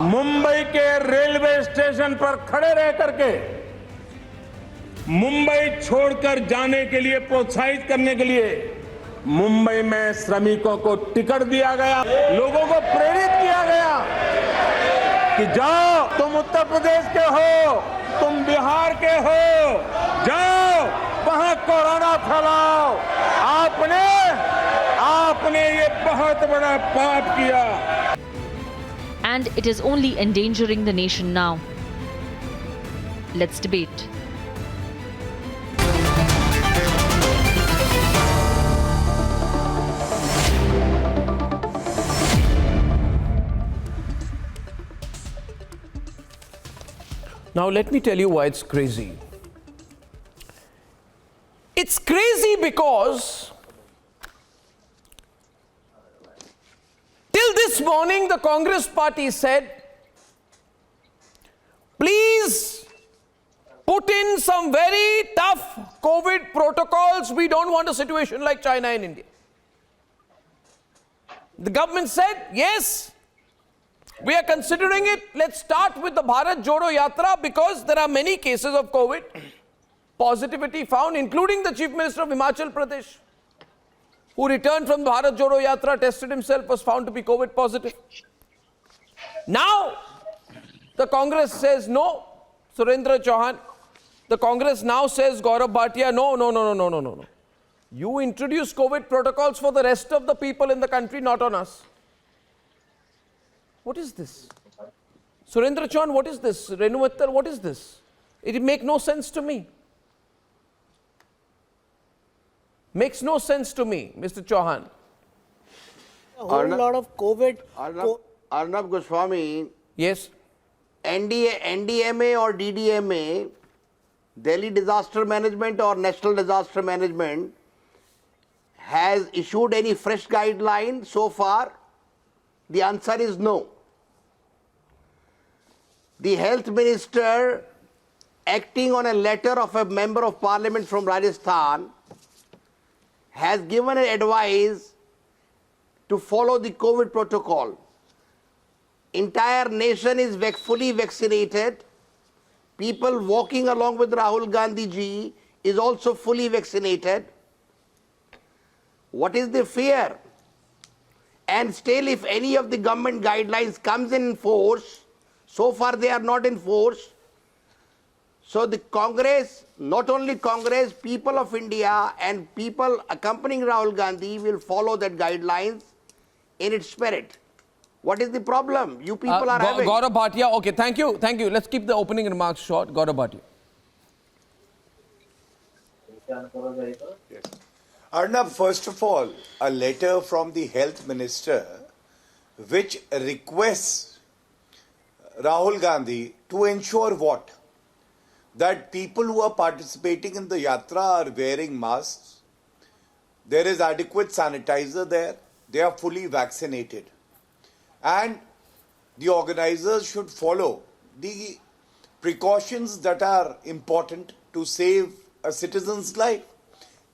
मुंबई के railway station पर खड़े रह करके मुंबई छोड़कर जाने के लिए प्रोत्साहित करने के लिए मुंबई में श्रमिकों को टिकट दिया गया, लोगों को प्रेरित किया गया कि जाओ, तुम उत्तर प्रदेश के हो, तुम बिहार के हो, जाओ वहां कोरोना फैलाओ। आपने ये बहुत बड़ा पाप किया। And it is only endangering the nation now. Let's debate. Now let me tell you why it's crazy. It's crazy because till this morning the Congress party said, please put in some very tough COVID protocols. We don't want a situation like China and India. The government said, yes, we are considering it. Let's start with the Bharat Jodo Yatra because there are many cases of COVID positivity found, including the Chief Minister of Himachal Pradesh, who returned from the Bharat Jodo Yatra, tested himself, was found to be COVID positive. Now, the Congress says no. Surendra Chauhan. The Congress now says, Gaurav Bhatia, no. You introduce COVID protocols for the rest of the people in the country, not on us. What is this? Surendra Chauhan, what is this? Renu Mittal, what is this? It makes no sense to me. Makes no sense to me, Mr. Chauhan. A whole lot of COVID. Arnab Goswami, Yes. NDMA or DDMA, Delhi Disaster Management or National Disaster Management, has issued any fresh guideline so far? The answer is no. The Health Minister, acting on a letter of a Member of Parliament from Rajasthan, has given an advice to follow the COVID protocol. Entire nation is fully vaccinated. People walking along with Rahul Gandhi ji is also fully vaccinated. What is the fear? And still, if any of the government guidelines comes in force, so far they are not in force. So the Congress, not only Congress, people of India and people accompanying Rahul Gandhi will follow that guidelines in its spirit. What is the problem you people are having? Gaurav Bhatia, okay, thank you. Let's keep the opening remarks short. Gaurav Bhatia. Yes. Arnab, first of all, a letter from the Health Minister which requests Rahul Gandhi to ensure what? That people who are participating in the Yatra are wearing masks, there is adequate sanitizer there, they are fully vaccinated. And the organizers should follow the precautions that are important to save a citizen's life.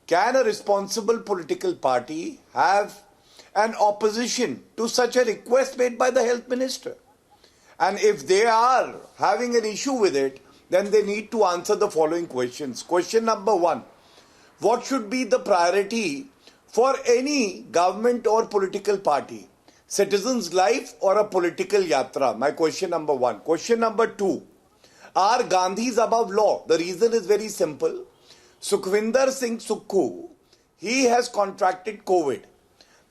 Can a responsible political party have an opposition to such a request made by the Health Minister? And if they are having an issue with it, then they need to answer the following questions. Question number one, what should be the priority for any government or political party? Citizen's life or a political yatra? My question number one. Question number two, are Gandhis above law? The reason is very simple. Sukhvinder Singh Sukhu, he has contracted COVID.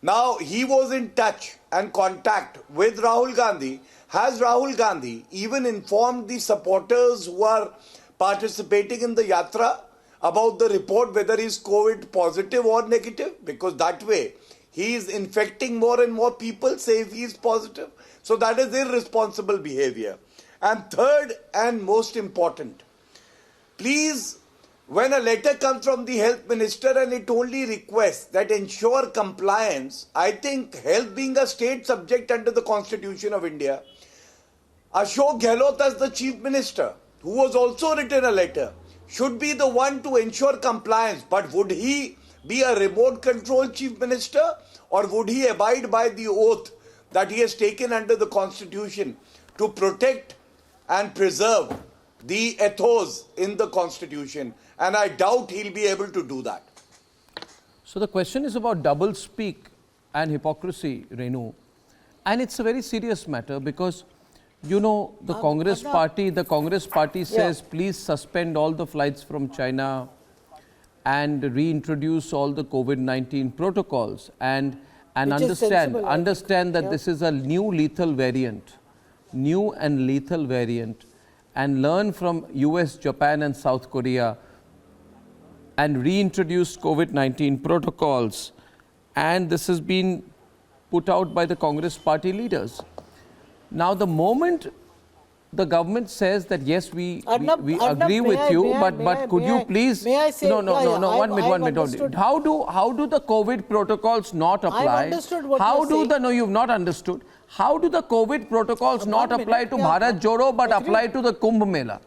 Now, he was in touch and contact with Rahul Gandhi. Has Rahul Gandhi even informed the supporters who are participating in the yatra about the report whether he is COVID positive or negative? Because that way, he is infecting more and more people, say if he is positive. So that is irresponsible behavior. And third and most important, please, when a letter comes from the Health Minister and it only requests that ensure compliance, I think health being a state subject under the Constitution of India, Ashok Gehlot as the Chief Minister, who was also written a letter, should be the one to ensure compliance. But would he be a remote control Chief Minister, or would he abide by the oath that he has taken under the Constitution to protect and preserve the ethos in the constitution, and I doubt he'll be able to do that. So the question is about double speak and hypocrisy, Renu, and it's a very serious matter because you know the Congress party says please suspend all the flights from China and reintroduce all the COVID-19 protocols and understand that this is a new and lethal variant, and learn from US, Japan and South Korea and reintroduce COVID-19 protocols. And this has been put out by the Congress party leaders. Now the moment the government says that yes, we agree with you, but could you please? May I say? No, one minute. How do the COVID protocols not apply? I've understood what you're saying. No, you've not understood. How do the COVID protocols not apply to Bharat Jodo but apply to the Kumbh Mela?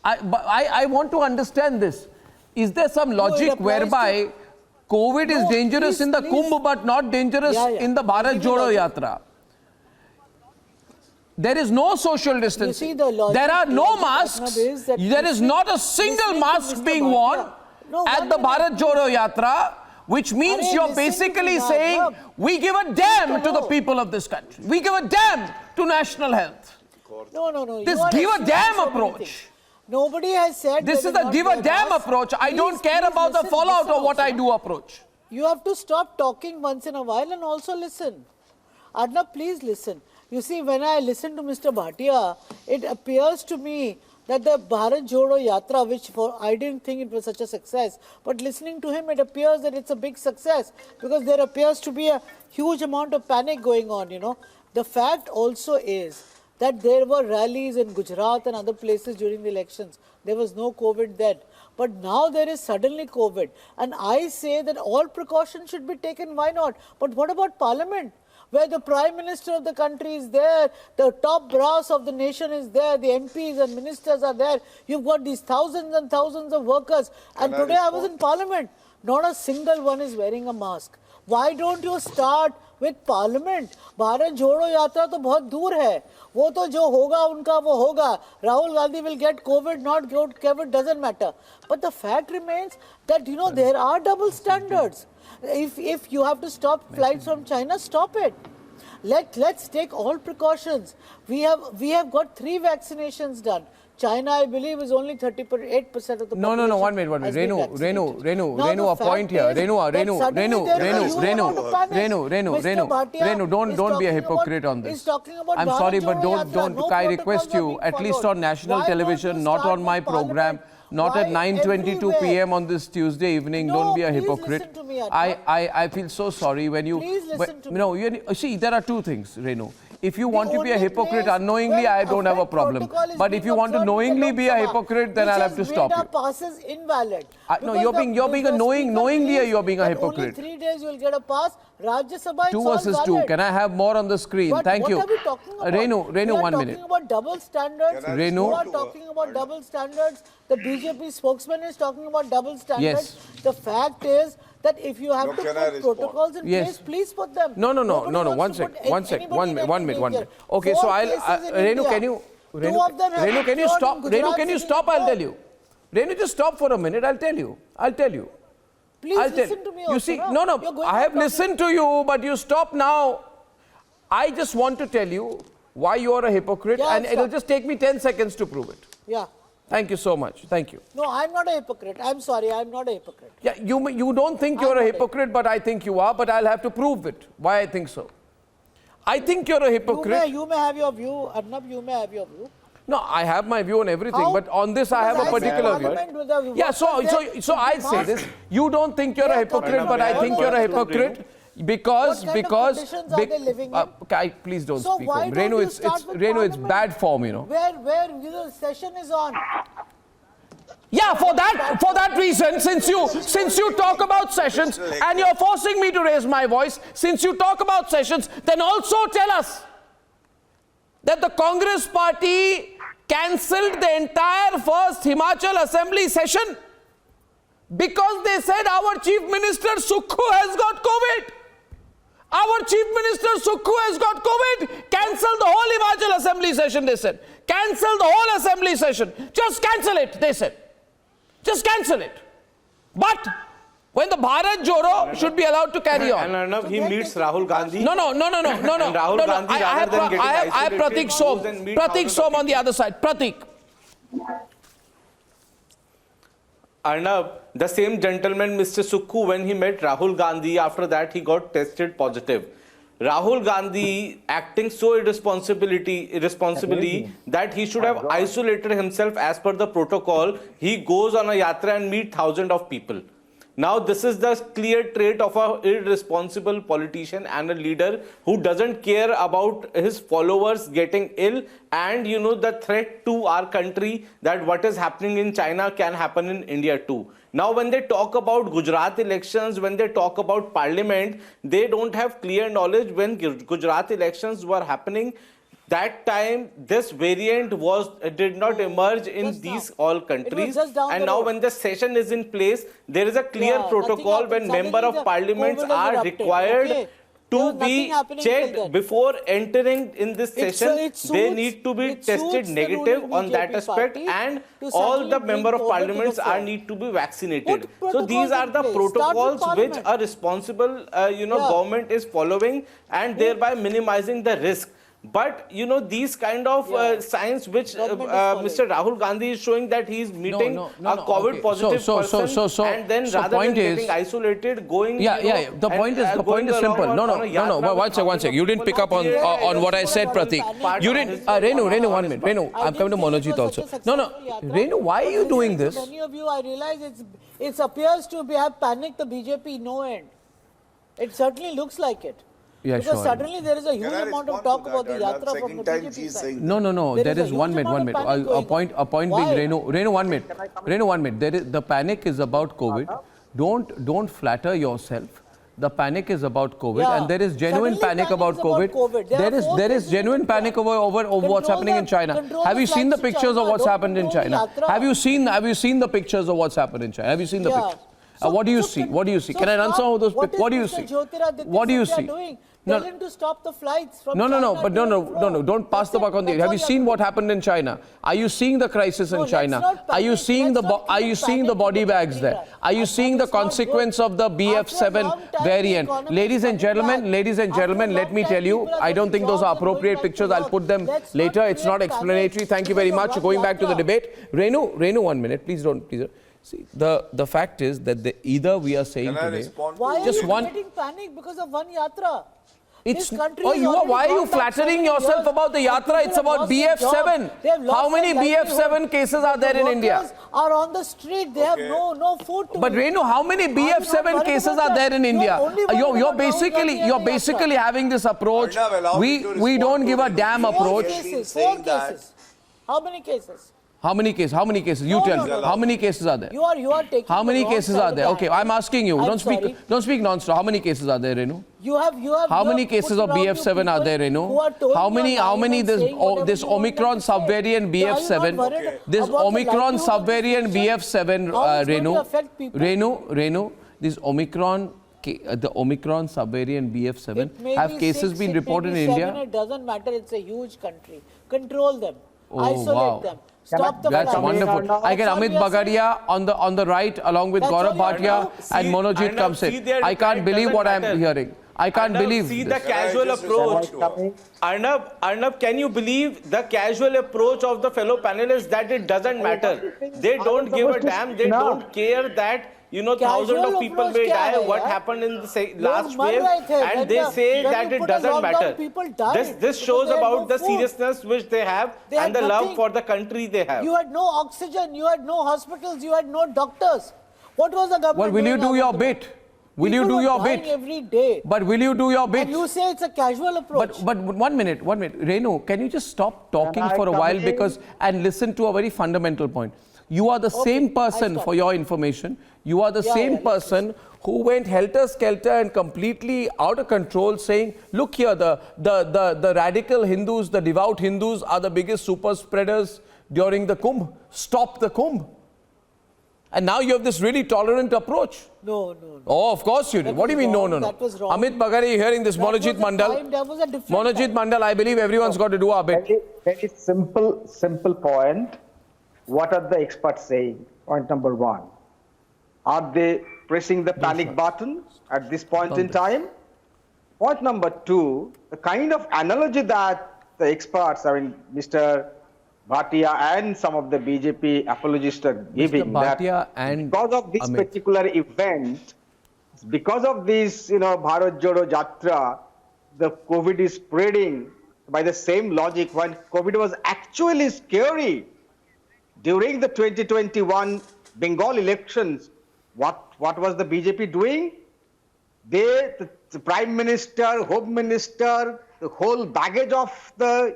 I want to understand this. Is there some logic whereby COVID is dangerous in the Kumbh but not dangerous in the Bharat Jodo Yatra? There is no social distancing. There are no masks. There is not a single mask being worn at the Bharat Jodo Yatra, which means you're basically saying we give a damn to the people of this country. We give a damn to national health. No. This give a damn approach. Nobody has said this is a give a damn approach. I don't care about the fallout of what I do approach. You have to stop talking once in a while and also listen. Arnab, please listen. You see, when I listen to Mr. Bhatia, it appears to me that the Bharat Jodo Yatra, which I didn't think it was such a success, but listening to him, it appears that it's a big success because there appears to be a huge amount of panic going on, you know. The fact also is that there were rallies in Gujarat and other places during the elections. There was no COVID then. But now there is suddenly COVID. And I say that all precautions should be taken. Why not? But what about Parliament? Where the Prime Minister of the country is there, the top brass of the nation is there, the MPs and ministers are there. You've got these thousands and thousands of workers. And today I was in Parliament. Not a single one is wearing a mask. Why don't you start with Parliament? Bharat Jodo Yatra to bahut dur hai. वो तो जो होगा उनका वो होगा. Rahul Gandhi will get COVID, not get COVID, doesn't matter. But the fact remains that, you know, there are double standards. If you have to stop flights from China, stop it. Let's take all precautions. We have got 3 vaccinations done. China, I believe, is only 38% of the population. No, one minute. Renu, a point here. Renu, don't be a hypocrite on this. I'm sorry, but don't, I request you, at least on national television, not on my program, not at 9:22 p.m. on this Tuesday evening, don't be a hypocrite. I feel so sorry when you... Please listen to me. No, see, there are 2 things, Renu. If you want to be a hypocrite unknowingly, I don't have a problem. But if you want to knowingly be a hypocrite, then I'll have to stop you. Passes invalid. No, you're being a knowingly you're being a hypocrite. Only 3 days you will get a pass. Rajya Sabha, 2 versus 2. Can I have more on the screen? Thank you. What are we talking about? Renu, 1 minute. We are talking about double standards. Renu. You are talking about double standards. The BJP spokesman is talking about double standards. Yes. The fact is that if you have to put protocols in place, please put them. No. 1 second. One minute. Okay, so Renu, can you... Renu, can you stop? Renu, can you stop? I'll tell you. Renu, just stop for a minute. I'll tell you. Please listen to me also. You see, no, I have listened to you, but you stop now. I just want to tell you why you are a hypocrite, and it'll just take me 10 seconds to prove it. Yeah. Thank you so much. Thank you. No, I'm not a hypocrite. I'm sorry, I'm not a hypocrite. Yeah, you don't think you're a hypocrite, but I think you are, but I'll have to prove it. Why I think so. I think you're a hypocrite. You may have your view, Arnab, you may have your view. No, I have my view on everything, but on this I have a particular view. Yeah, so I say this. You don't think you're a hypocrite, but I think you're a hypocrite because please don't speak. Renu, it's bad form, you know. Where the session is on. Yeah, for that reason, since you talk about sessions and you're forcing me to raise my voice, since you talk about sessions, then also tell us that the Congress party cancelled the entire first Himachal Assembly session because they said our Chief Minister Sukhu has got COVID. Our Chief Minister Sukhu has got COVID. Cancel the whole Himachal Assembly session, they said. Cancel the whole Assembly session. Just cancel it, they said. Just cancel it. But when the Bharat Jodo should be allowed to carry on. And Arnab, he meets Rahul Gandhi. No. And Rahul Gandhi, I have Pratik Som. Pratik Som on the other side. Pratik. Arnab, the same gentleman, Mr. Sukhu, when he met Rahul Gandhi, after that he got tested positive. Rahul Gandhi acting so irresponsibly that he should have isolated himself as per the protocol. He goes on a yatra and meet thousands of people. Now, this is the clear trait of an irresponsible politician and a leader who doesn't care about his followers getting ill and, the threat to our country that what is happening in China can happen in India too. Now, when they talk about Gujarat elections, when they talk about parliament, they don't have clear knowledge. When Gujarat elections were happening, that time this variant did not emerge in these all countries, and now when the session is in place, there is a clear protocol when member of parliaments are required to be checked before entering in this session. They need to be tested negative on that aspect, and all the member of parliaments need to be vaccinated. So these are the protocols which a responsible government is following, and thereby minimizing the risk. But, these kind of signs which Mr. Rahul Gandhi is showing that he is meeting a COVID positive person and then rather than getting isolated, going... The point is simple. No, one sec. You didn't pick up on what I said, Pratik. You didn't... Renu, 1 minute. Renu, I'm coming to Monojit also. No. Renu, why are you doing this? Many of you, I realize it appears to have panicked the BJP no end. It certainly looks like it. Yeah, because sure. suddenly there is a huge amount of talk about the Yatra from the BJP side. No. There is 1 minute. A point being, Renu, 1 minute. Renu, 1 minute. The panic is about COVID. Don't flatter yourself. The panic is about COVID, and there is genuine panic about COVID. There is genuine panic over what's happening in China. Have you seen the pictures of what's happened in China? Have you seen the pictures of what's happened in China? Have you seen the pictures? What do you see? Can I run some of those pictures? What do you see? What do you see? Tell him to stop the flights from China. No. Don't pass the buck on the. Have you seen what happened in China? Are you seeing the crisis in China? Are you seeing the body bags there? Are you seeing the consequence of the BF7 variant? Ladies and gentlemen, let me tell you, I don't think those are appropriate pictures. I'll put them later. It's not explanatory. Thank you very much. Going back to the debate. Renu, 1 minute. Please don't. See, the fact is that either we are saying today. Why are you getting panic because of one yatra? Why are you flattering yourself about the yatra? It's about BF7. How many BF7 cases are there in India? Workers are on the street. They have no food to eat. But Renu, how many BF7 cases are there in India? You're basically having this approach. We don't give a damn approach. 4 cases. How many cases? How many cases? You tell me. How many cases are there? You are taking. How many cases are there? Okay, I'm asking you. Don't speak non-stop. How many cases are there, Renu? You have. How many cases of BF7 are there, Renu? How many this Omicron subvariant BF7? This Omicron subvariant BF7, Renu, this Omicron. The Omicron subvariant BF7 have cases been reported in India? It doesn't matter. It's a huge country. Control them. Isolate them. Stop the That's flights. wonderful. I get Amit Bagadia on the right along with Gaurav Bhatia and Monojit Kamsit. I can't believe what I'm hearing. I can't believe See this. the casual approach. Arnab, can you believe the casual approach of the fellow panelists that it doesn't matter? They don't give a damn. They don't care that thousands of people may die. What happened in the last wave? And they say that it doesn't matter. This shows about the seriousness which they have and the love for the country they have. You had no oxygen. You had no hospitals. You had no doctors. What was the government Well, will you do your bit? Will you do your bit? Every day. But will you do your bit? And you say it's a casual approach. But 1 minute. Renu, can you just stop talking for a while and listen to a very fundamental point? You are the same person, for your information. You are the same person who went helter-skelter and completely out of control saying, look here, the radical Hindus, the devout Hindus are the biggest super spreaders during the Kumbh. Stop the Kumbh. And now you have this really tolerant approach. No, no, no. Oh, of course you did. That What do you was mean, no, wrong. no, no? That was wrong. Amit Bagari, you hearing this? That was Monojit a Mandal. time, that was a different Monojit time. Mandal, I believe everyone's got to do our bit. Very simple point. What are the experts saying? Point number one. Are they pressing the panic button at this point in time? Point number two, the kind of analogy that the experts, I mean, Mr. Bhatia and some of the BJP apologists are giving, Bhatia that and because of this Amit. particular event, because of this, Bharat Jodo Yatra, the COVID is spreading by the same logic when COVID was actually scary. During the 2021 Bengal elections, what was the BJP doing? The Prime Minister, Home Minister, the whole baggage of the,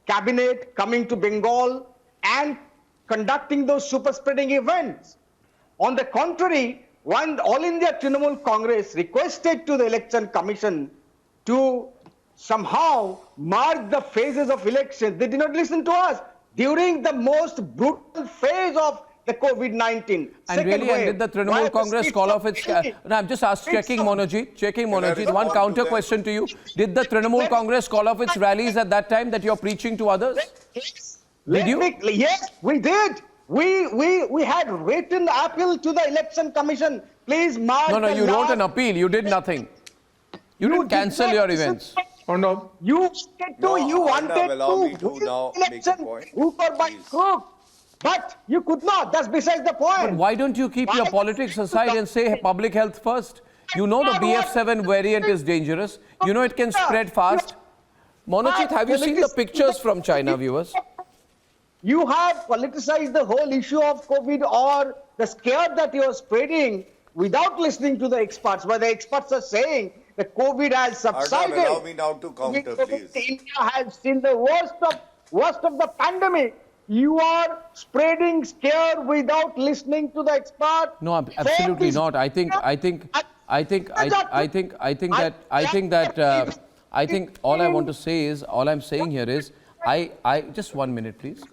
cabinet coming to Bengal and conducting those super spreading events. On the contrary, when All India Trinamool Congress requested to the Election Commission to somehow mark the phases of elections, they did not listen to us during the most brutal phase of the COVID-19. And really, and did the Trinamool Congress call off its... No, I'm just checking Monojit. One counter question to you. Did the Trinamool Congress call off its rallies at that time that you're preaching to others? Did you? Yes, we did. We had written appeal to the Election Commission. Please mark No, the you wrote last- an appeal. You did nothing. You didn't did cancel not your listen events. Arnab, You wanted Arnab, allow me to to win now the make a election point, hook or by please. crook. But you could not. That's besides the point. Why don't you keep your politics aside and say public health first? You know the BF7 variant is dangerous. You know it can spread fast. Monojit, have you seen the pictures from China, viewers? You have politicized the whole issue of COVID or the scare that you are spreading without listening to the experts, where the experts are saying that COVID has subsided. Arnab, allow me now to counter, please. India has seen the worst of the pandemic. You are spreading scare without listening to the expert. No, absolutely not. I think all I want to say is, all I'm saying here is, I just 1 minute, please.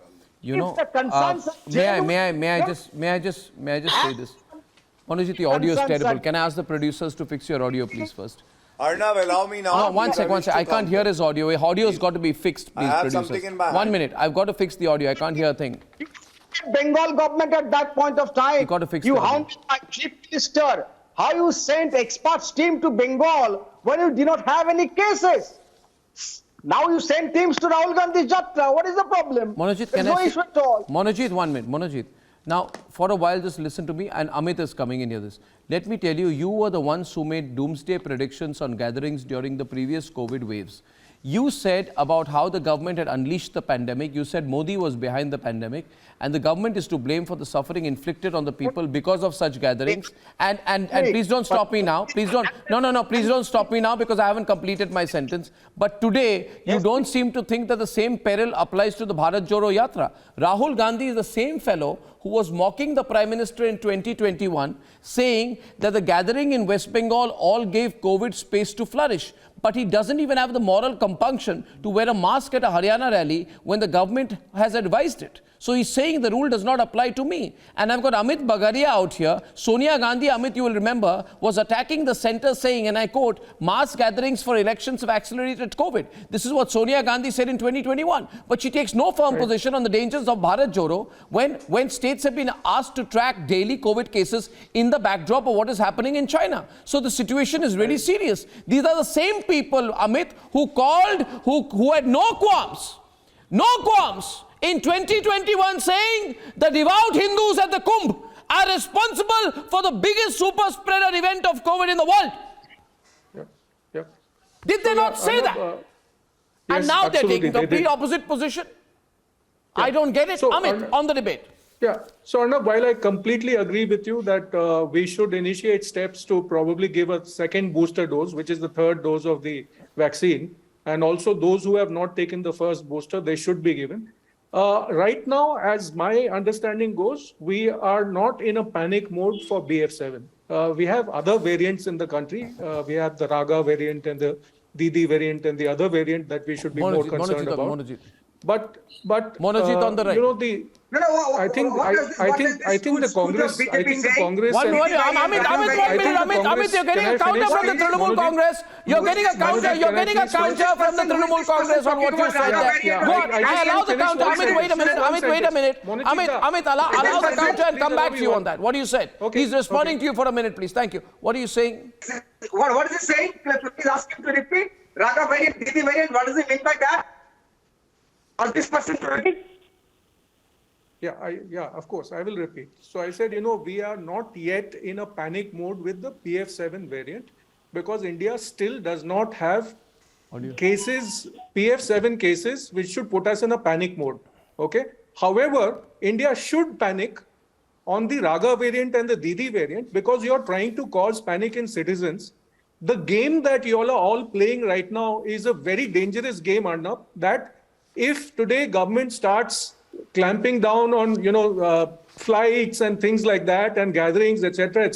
You know, may I just say this? Monojit, the audio is terrible. Can I ask the producers to fix your audio, please, first? Arnab, allow me now. No, one sec. I can't hear his audio. Audio has got to be fixed, please, I have producers. something in my 1 hand. minute. I've got to fix the audio. I can't hear a thing. Bengal government at that point of time. You got to fix You the audio. hounded my chief minister. How you sent experts team to Bengal when you did not have any cases? Now you send teams to Rahul Gandhi Yatra. What is the problem? Monojit, There's can no I issue at all. Monojit, 1 minute. Monojit. Now, for a while, just listen to me, and Amit is coming in here. Let me tell you, you were the ones who made doomsday predictions on gatherings during the previous COVID waves. You said about how the government had unleashed the pandemic. You said Modi was behind the pandemic, and the government is to blame for the suffering inflicted on the people because of such gatherings. And please don't stop me now. Please don't. No. Please don't stop me now because I haven't completed my sentence. But today, you don't seem to think that the same peril applies to the Bharat Jodo Yatra. Rahul Gandhi is the same fellow who was mocking the Prime Minister in 2021, saying that the gathering in West Bengal all gave COVID space to flourish. But he doesn't even have the moral compunction to wear a mask at a Haryana rally when the government has advised it. So he's saying the rule does not apply to me. And I've got Amit Bagaria out here. Sonia Gandhi, Amit, you will remember, was attacking the centre saying, and I quote, mass gatherings for elections have accelerated COVID. This is what Sonia Gandhi said in 2021. But she takes no firm position on the dangers of Bharat Jodo when states have been asked to track daily COVID cases in the backdrop of what is happening in China. So the situation is really serious. These are the same people, Amit, who had no qualms in 2021 saying the devout Hindus at the Kumbh are responsible for the biggest super spreader event of COVID in the world. yeah. Did they not say that? And yes, now they're absolutely, taking they complete did. opposite position. I don't get it. So, Amit, on the debate. Yeah. So, Arnab, while I completely agree with you that we should initiate steps to probably give a second booster dose, which is the third dose of the vaccine, and also those who have not taken the first booster, they should be given. Right now, as my understanding goes, we are not in a panic mode for BF7. We have other variants in the country. We have the Raga variant and the Didi variant and the other variant that we should be more concerned about. Monojit. But Monojit on the right. you know, the I think the Congress. I think the Congress. Amit, you're getting a counter from the Trinamool Congress. You're getting a counter. You're getting a counter from the Trinamool Congress on what you said there. Go on. I allow the counter. Amit, wait a minute. Amit, allow the counter and come back to you on that. What do you say? He's responding to you for a minute, please. Thank you. What are you saying? What is he saying? Please ask him to repeat. Raga variant, Didi variant. What does he mean by that? Ask this person to repeat. Yeah, of course, I will repeat. So I said, we are not yet in a panic mode with the PF7 variant because India still does not have cases, PF7 cases, which should put us in a panic mode. Okay. However, India should panic on the Raga variant and the Didi variant because you're trying to cause panic in citizens. The game that you all are all playing right now is a very dangerous game, Arnab, that if today government starts clamping down on, flights and things like that and gatherings, etc.,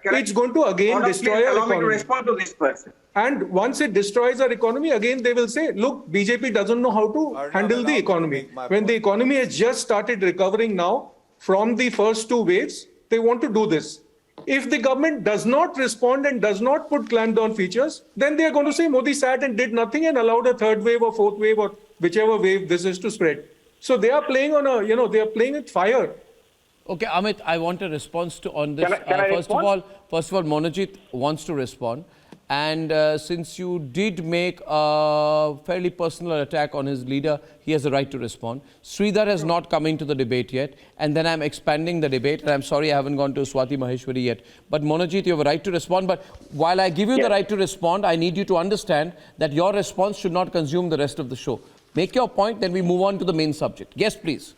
it's going to again destroy our economy. Allow me to respond to this person. And once it destroys our economy, again they will say, look, BJP doesn't know how to handle the economy. When the economy has just started recovering now from the first two waves, they want to do this. If the government does not respond and does not put clamp down features, then they are going to say Modi sat and did nothing and allowed a third wave or fourth wave or whichever wave this is to spread. So they are playing on they are playing with fire. Okay, Amit, I want a response on this. Can I first of all, Monojit wants to respond. And since you did make a fairly personal attack on his leader, he has a right to respond. Sridhar has not come into the debate yet. And then I'm expanding the debate. And I'm sorry I haven't gone to Swati Maheshwari yet. But Monojit, you have a right to respond. But while I give you the right to respond, I need you to understand that your response should not consume the rest of the show. Make your point, then we move on to the main subject. Yes, please.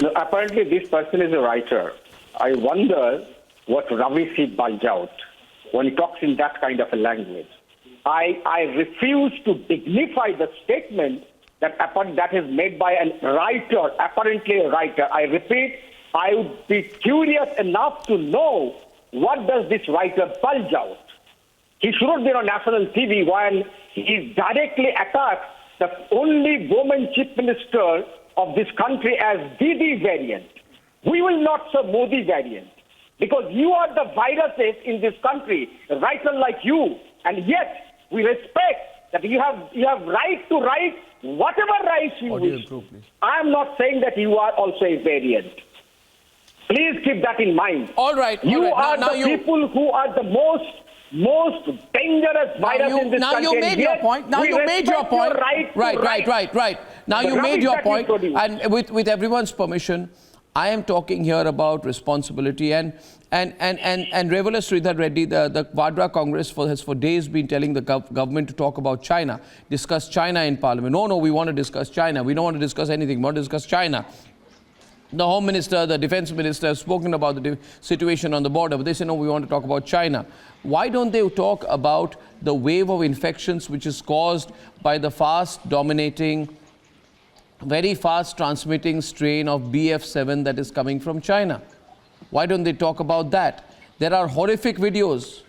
No, apparently this person is a writer. I wonder what Ravi bulge out when he talks in that kind of a language. I refuse to dignify the statement that is made by a writer, apparently a writer. I repeat, I would be curious enough to know what does this writer bulge out. He shouldn't be on national TV while he directly attacks the only woman chief minister of this country as Didi variant. We will not serve Modi variant because you are the viruses in this country, a writer like you, and yet we respect that you have right to write whatever rights you wish. I am not saying that you are also a variant. Please keep that in mind. All right. You are the people who are the most dangerous virus in this country. Now you made your point. Now you made your point. Right. Now you made your point. And with everyone's permission, I am talking here about responsibility and Reveller Sridhar Reddy, the Vadra Congress has for days been telling the government to talk about China, discuss China in Parliament. No, we want to discuss China. We don't want to discuss anything. We want to discuss China. The Home Minister, the Defense Minister have spoken about the situation on the border, but they say, no, we want to talk about China. Why don't they talk about the wave of infections which is caused by the very fast transmitting strain of BF7 that is coming from China? Why don't they talk about that? There are horrific videos,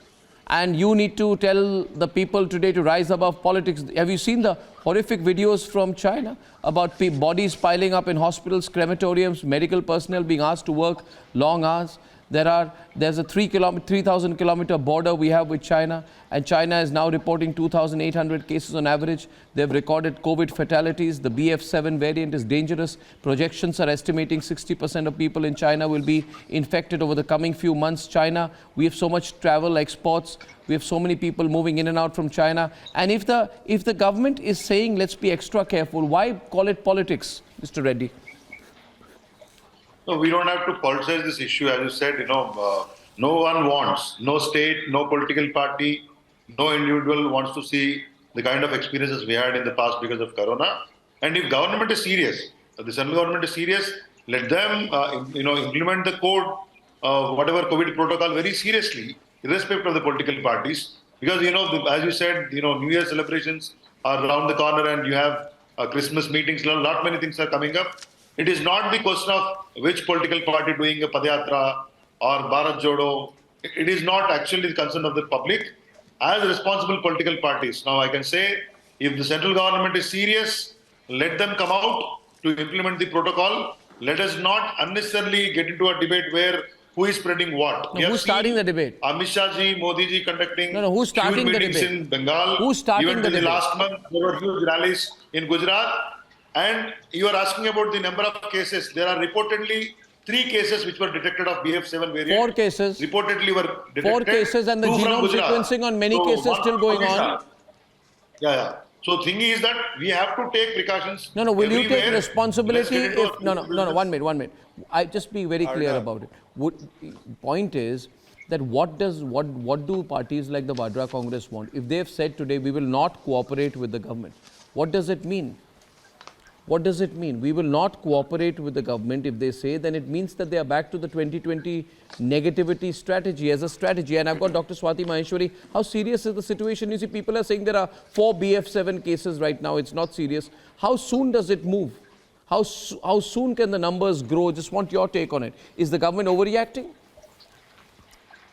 and you need to tell the people today to rise above politics. Have you seen the horrific videos from China about bodies piling up in hospitals, crematoriums, medical personnel being asked to work long hours? There's a 3,000 kilometer border we have with China, and China is now reporting 2,800 cases on average. They've recorded COVID fatalities. The BF7 variant is dangerous. Projections are estimating 60% of people in China will be infected over the coming few months. China, we have so much travel, exports. We have so many people moving in and out from China. And if the government is saying, let's be extra careful, why call it politics, Mr. Reddy? No, we don't have to politicize this issue. As you said, no one wants, no state, no political party, no individual wants to see the kind of experiences we had in the past because of Corona. And if government is serious, if the central government is serious, let them, implement the code, whatever COVID protocol very seriously, irrespective of the political parties. Because, as you said, New Year celebrations are around the corner and you have Christmas meetings, lot many things are coming up. It is not the question of which political party doing a Padyatra or Bharat Jodo. It is not actually the concern of the public. As responsible political parties, now I can say if the central government is serious Let them come out to implement the protocol. Let us not unnecessarily get into a debate where who is spreading what. No, who's starting the debate? Amit Shah ji, Modi ji conducting Who's starting huge the meetings debate? in Bengal. Who's starting Even the in the debate? last month, there were huge rallies in Gujarat. And you are asking about the number of cases. There are reportedly 3 cases which were detected of BF7 variant. 4 cases. Reportedly were detected. 4 cases and the 2 from genome Gujarat. sequencing on many So, cases one still from going Odisha. on. Yeah. So thing is that we have to take precautions. No, will you take everywhere. responsibility Let's get if... into No, 1 minute. I just be very clear about it. Point is that what do parties like the Vadra Congress want? If they have said today we will not cooperate with the government, what does it mean? What does it mean? We will not cooperate with the government. If they say, then it means that they are back to the 2020 negativity strategy as a strategy. And I've got Dr. Swati Maheshwari. How serious is the situation? You see, people are saying there are 4 BF7 cases right now. It's not serious. How soon does it move? How soon can the numbers grow? Just want your take on it. Is the government overreacting?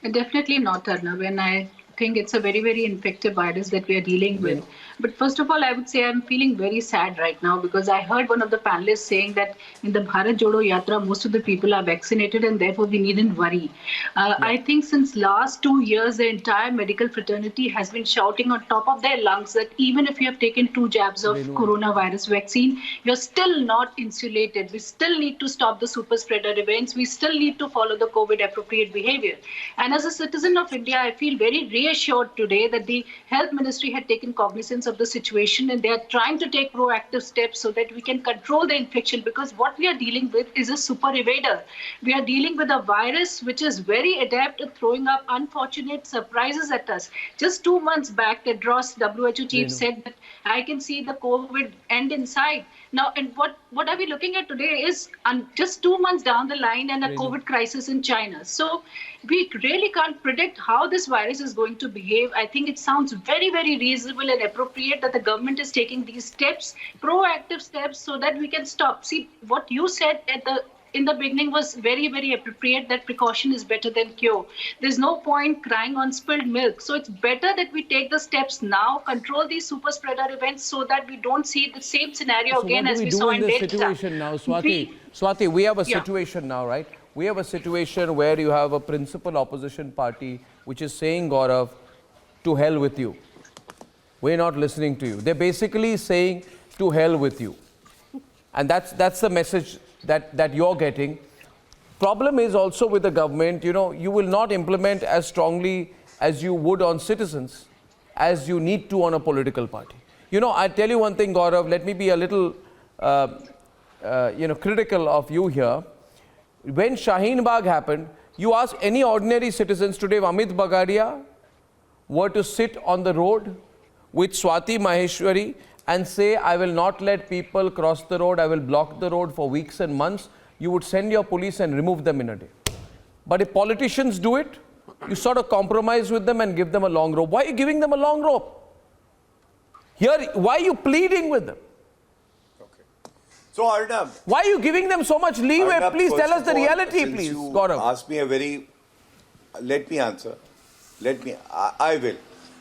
Definitely not, Arnab. And I think it's a very, very infective virus that we are dealing with. But first of all, I would say I'm feeling very sad right now because I heard one of the panelists saying that in the Bharat Jodo Yatra, most of the people are vaccinated and therefore we needn't worry. I think since last 2 years, the entire medical fraternity has been shouting on top of their lungs that even if you have taken 2 jabs of coronavirus vaccine, you're still not insulated. We still need to stop the super spreader events. We still need to follow the COVID appropriate behavior. And as a citizen of India, I feel very reassured today that the health ministry had taken cognizance of the situation and they are trying to take proactive steps so that we can control the infection, because what we are dealing with is a super evader. We are dealing with a virus which is very adept at throwing up unfortunate surprises at us. Just 2 months back, Tedros, WHO chief, said that I can see the COVID end in sight. Now, and what are we looking at today is just 2 months down the line and a COVID crisis in China. So we really can't predict how this virus is going to behave. I think it sounds very, very reasonable and appropriate that the government is taking these steps, proactive steps, so that we can stop. See, what you said in the beginning was very, very appropriate, that precaution is better than cure. There's no point crying on spilled milk. So it's better that we take the steps now, control these super spreader events so that we don't see the same scenario again as we saw in Delta. What do we do in this situation now, Swati? Swati, we have a situation now, right? We have a situation where you have a principal opposition party which is saying, Gaurav, to hell with you. We're not listening to you. They're basically saying, to hell with you. And that's the message that you're getting. Problem is also with the government, you will not implement as strongly as you would on citizens as you need to on a political party. I tell you one thing, Gaurav, let me be a little, critical of you here. When Shaheen Bagh happened, you ask any ordinary citizens today, if Amit Bagadia were to sit on the road with Swati Maheshwari and say, I will not let people cross the road, I will block the road for weeks and months, you would send your police and remove them in a day. But if politicians do it, you sort of compromise with them and give them a long rope. Why are you giving them a long rope? Here, why are you pleading with them? So, Arnab, why are you giving them so much leeway? Arnab, please tell us the all, reality, please. You Gaurav. asked me let me answer. I will.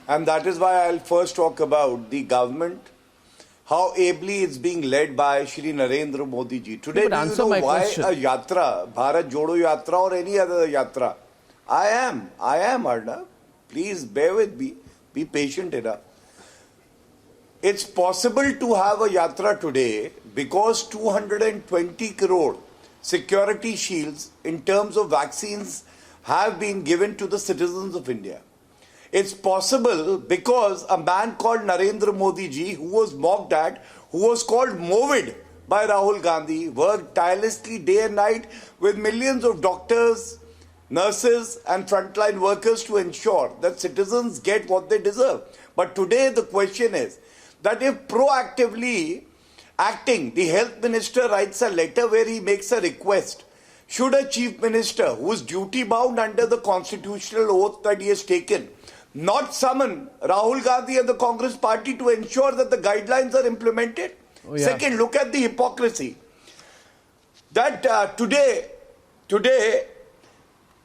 And that is why I'll first talk about the government, how ably it's being led by Shri Narendra Modi ji. Today, do you know why question. A Yatra, Bharat Jodo Yatra or any other Yatra? I am, Arnab. Please bear with me. Be patient enough. It's possible to have a Yatra today because 220 crore security shields in terms of vaccines have been given to the citizens of India. It's possible because a man called Narendra Modi ji, who was mocked at, who was called Movid by Rahul Gandhi, worked tirelessly day and night with millions of doctors, nurses and frontline workers to ensure that citizens get what they deserve. But today the question is that if proactively acting, the health minister writes a letter where he makes a request, should a chief minister who is duty bound under the constitutional oath that he has taken not summon Rahul Gandhi and the Congress party to ensure that the guidelines are implemented? Second, look at the hypocrisy. That today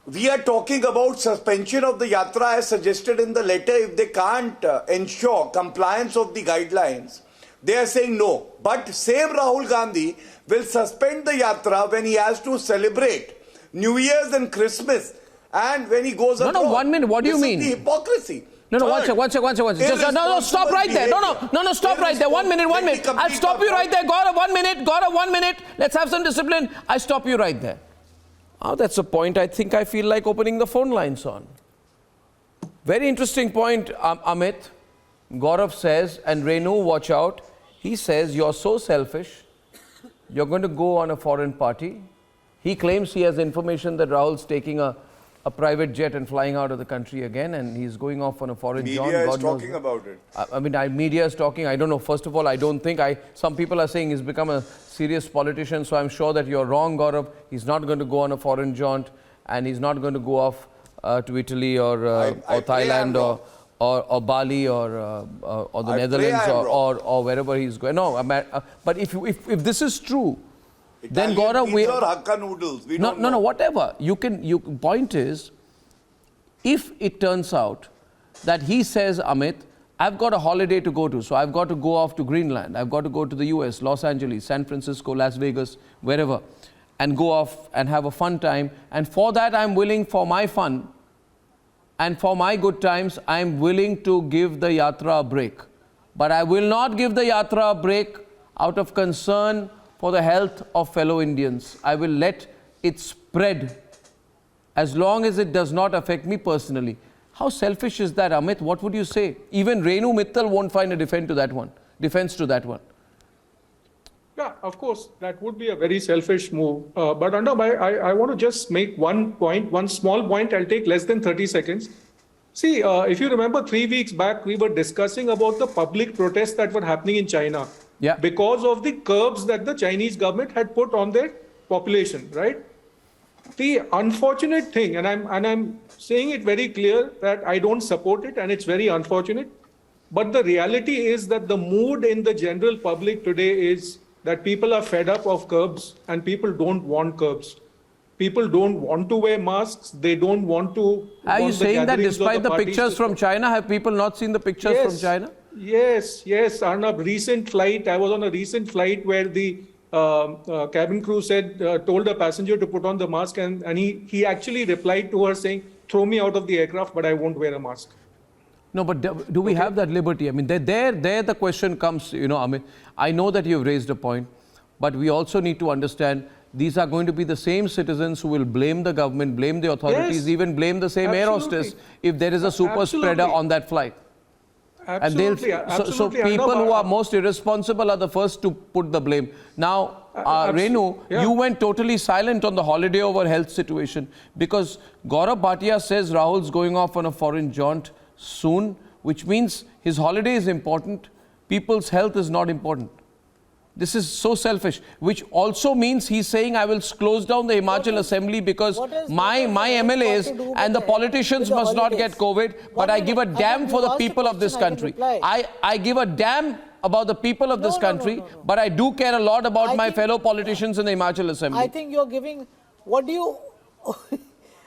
we are talking about suspension of the Yatra as suggested in the letter if they can't ensure compliance of the guidelines. They are saying no. But same Rahul Gandhi will suspend the Yatra when he has to celebrate New Year's and Christmas and when he goes abroad. No, 1 minute. What do you mean? This is the hypocrisy. No, Third, one second. Just, no, stop right there. No, stop right there. 1 minute. I'll stop you right there. Gaurav, 1 minute. Gaurav, 1 minute. Let's have some discipline. I stop you right there. Oh, that's a point I think I feel like opening the phone lines on. Very interesting point, Amit. Gaurav says, and Renu, watch out. He says, you're so selfish. You're going to go on a foreign party. He claims he has information that Rahul's taking a private jet and flying out of the country again, and he's going off on a foreign jaunt. Media is talking about it. I mean, media is talking. I don't know. First of all, I don't think some people are saying he's become a serious politician, so I'm sure that you're wrong, Gaurav. He's not going to go on a foreign jaunt, and he's not going to go off to Italy or Thailand or Bali or the Netherlands or wherever he's going. No, but if this is true, then Gaurav, Hakka noodles. No, whatever. Point is, if it turns out that he says, Amit, I've got a holiday to go to, so I've got to go off to Greenland, I've got to go to the US, Los Angeles, San Francisco, Las Vegas, wherever, and go off and have a fun time, and for that I'm willing, for my fun and for my good times, I'm willing to give the Yatra a break. But I will not give the Yatra a break out of concern for the health of fellow Indians. I will let it spread as long as it does not affect me personally. How selfish is that, Amit? What would you say? Even Renu Mittal won't find a defense to that one. Yeah, of course, that would be a very selfish move. But Arnab, I want to just make one small point. I'll take less than 30 seconds. See, if you remember 3 weeks back, we were discussing about the public protests that were happening in China. Yeah. Because of the curbs that the Chinese government had put on their population, right? The unfortunate thing, and I'm saying it very clear that I don't support it, and it's very unfortunate. But the reality is that the mood in the general public today is that people are fed up of curbs and people don't want curbs. People don't want to wear masks. They don't want to. Are you saying that despite the pictures from China, have people not seen the pictures from China? Yes, Arnab. I was on a recent flight where the cabin crew told a passenger to put on the mask, and he actually replied to her saying, "Throw me out of the aircraft, but I won't wear a mask." No, but do we have that liberty? I mean, there the question comes, I mean, I know that you've raised a point, but we also need to understand these are going to be the same citizens who will blame the government, blame the authorities, even blame the same air hostess if there is a super spreader on that flight. Absolutely. So people who are most irresponsible are the first to put the blame. Now, Renu, you went totally silent on the holiday over health situation because Gaurav Bhatia says Rahul's going off on a foreign jaunt soon, which means his holiday is important, people's health is not important. This is so selfish, which also means he's saying I will close down the Himachal Assembly because my MLAs and the politicians must not get COVID, but I give a damn for the people of this country. I give a damn about the people of this country, but I do care a lot about my fellow politicians in the Himachal Assembly. I think you're giving, what do you...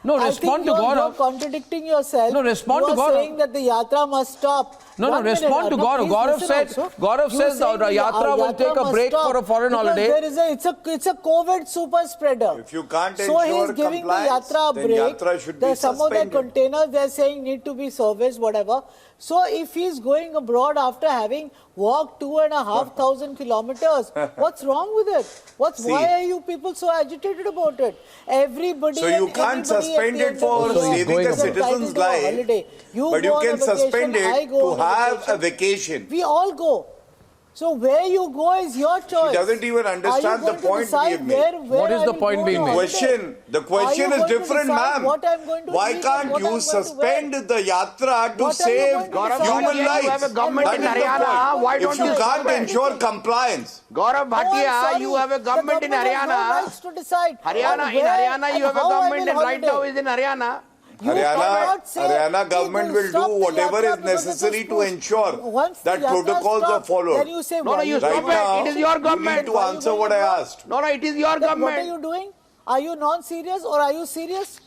No, respond to Gaurav. You're contradicting yourself. No, respond to Gaurav. You're saying that the Yatra must stop. No, respond to Gaurav. Gaurav says the Yatra will take a break for a foreign holiday. It's a COVID super spreader. If you can't so ensure he's giving the Yatra a break. Yatra should be some of the containers they're saying need to be serviced, whatever. So if he's going abroad after having walked 2,500 kilometers, what's wrong with it? Why are you people so agitated about it? Everybody. So you can't suspend it for saving a citizen's life, but you can suspend it to have a vacation. We all go. So where you go is your choice. He doesn't even understand the point we have made. What is the point being made? The question is different, ma'am. Why can't you suspend the Yatra to save human lives? You have a government in Haryana. Why don't you can't ensure compliance? Gaurav Bhatia, you have a government in Haryana. Haryana, you have a government and right now is in Haryana. Haryana government will do whatever is necessary to ensure that protocols are followed. You stop it. It is your government. You need to answer what I asked. No, it is your government. What are you doing? Are you non-serious or are you serious?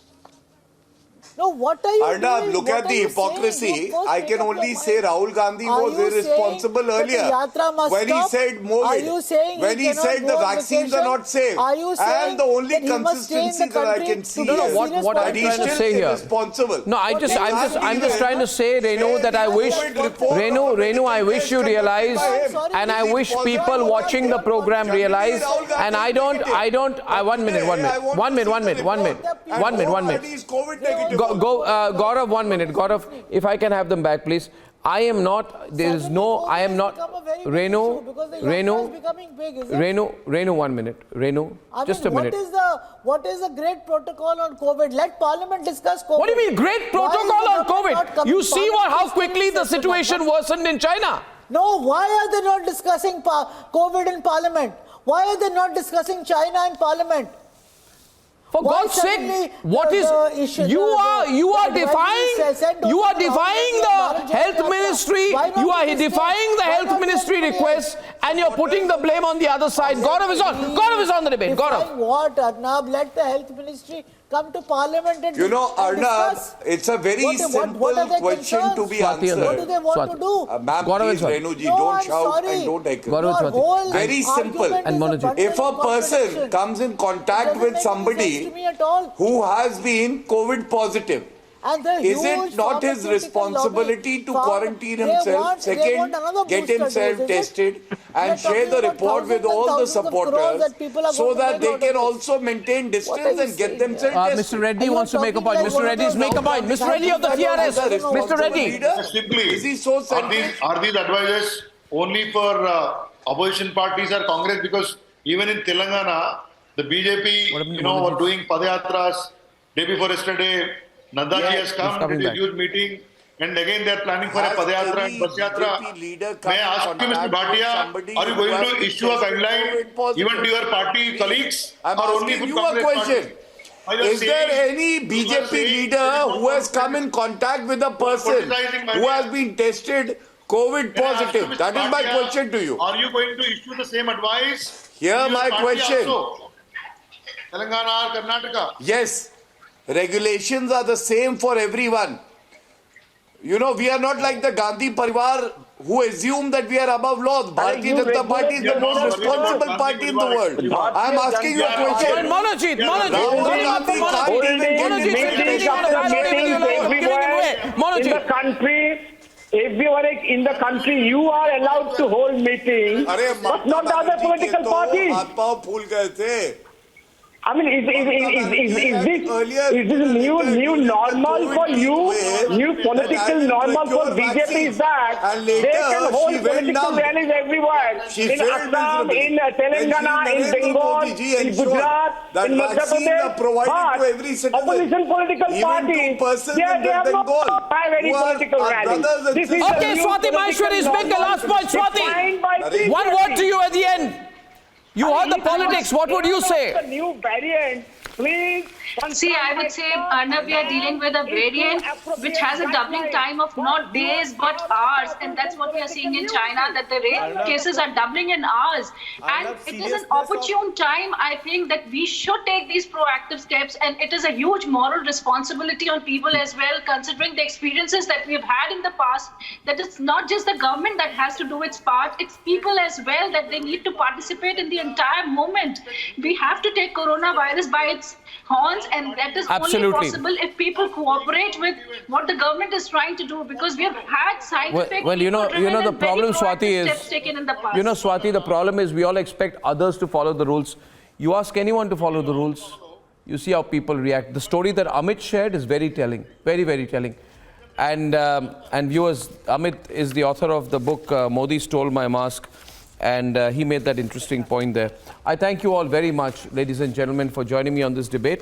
No, what are you Arnab, doing? look What at are the you hypocrisy. saying? You first I make can up only your say mind. Rahul Gandhi Are was you irresponsible saying that earlier. the Yatra must when he stop? said COVID. Are you saying when he cannot said go the on vaccines are vacation? not safe. Are you saying and the only that he must stay in consistency the that I country can to see be a is what serious I'm that he's trying to still say here. irresponsible. No, I'm just trying to say, Renu, that I wish, Renu, I wish you realize, and I wish people watching the program realize, and I don't, 1 minute. Gaurav, 1 minute. Gaurav, if I can have them back, please. I am not, Renu, 1 minute. Renu, just a minute. What is the great protocol on COVID? Let Parliament discuss COVID. What do you mean, great protocol on COVID? You see how quickly the situation worsened in China. No, why are they not discussing COVID in Parliament? Why are they not discussing China in Parliament? For God's sake, what is you are defying the health ministry, you are defying the health ministry request, and you're putting the blame on the other side. Gaurav is on the debate. Gaurav. What, Arnab? Let the health ministry come to Parliament and Arnab, it's a very simple question to be answered. What do they want to do? Ma'am, please, Renuji, don't shout and don't heckle. Very simple. If a person comes in contact with somebody who has been COVID positive, is it not his responsibility to quarantine himself? Second, get himself tested and share the report with all the supporters so that they can also maintain distance and get themselves tested. Mr. Reddy wants to make a point. Mr. Reddy, make a point. Mr. Reddy of the TRS. Mr. Reddy. Simply, is he so selfish? Are these advices only for opposition parties or Congress? Because even in Telangana, the BJP, were doing padayatras day before yesterday. Nadaji has come to the huge meeting, and again they are planning for a padayatra and bus yatra. May I ask you, Mr. Bhatia, are you going to issue a guideline even to your party colleagues? I'm asking you a question. Is there any BJP leader who has come in contact with a person who has been tested COVID positive? That is my question to you. Are you going to issue the same advice? Here my question. Telangana or Karnataka? Yes. Regulations are the same for everyone. We are not like the Gandhi Parivar who assume that we are above law. Bharatiya Janata Party is the most responsible party in the world. I am asking you a question. Monojit. Rahul Gandhi can't even get in the country. Everywhere in the country, you are allowed to hold meetings, but not the other political parties. I mean, is this new normal for you? New political normal for BJP is that they can hold political rallies everywhere. In Assam, in Telangana, in Bengal, in Gujarat, in Madhya Pradesh. But opposition political parties, they have not have any political rallies. Okay, Swati Maheshwari is making the last point. Swati, one word to you at the end. You heard the politics. What would you say? The new variant, please. See, I would say, Arnab, we are dealing with a variant which has a doubling time of not days but hours, and that's what we are seeing in China, that the rate cases are doubling in hours. And it is an opportune time, I think, that we should take these proactive steps, and it is a huge moral responsibility on people as well, considering the experiences that we've had in the past, that it's not just the government that has to do its part, it's people as well, that they need to participate in the entire movement. We have to take coronavirus by its horns, and that is only possible if people cooperate with what the government is trying to do, because we have had scientific the problem, Swati, is steps taken in the past. Swati, the problem is we all expect others to follow the rules. You ask anyone to follow the rules, you see how people react. The story that Amit shared is very telling, very, very telling. And viewers, Amit is the author of the book Modi Stole My Mask, and he made that interesting point there. I thank you all very much, ladies and gentlemen, for joining me on this debate.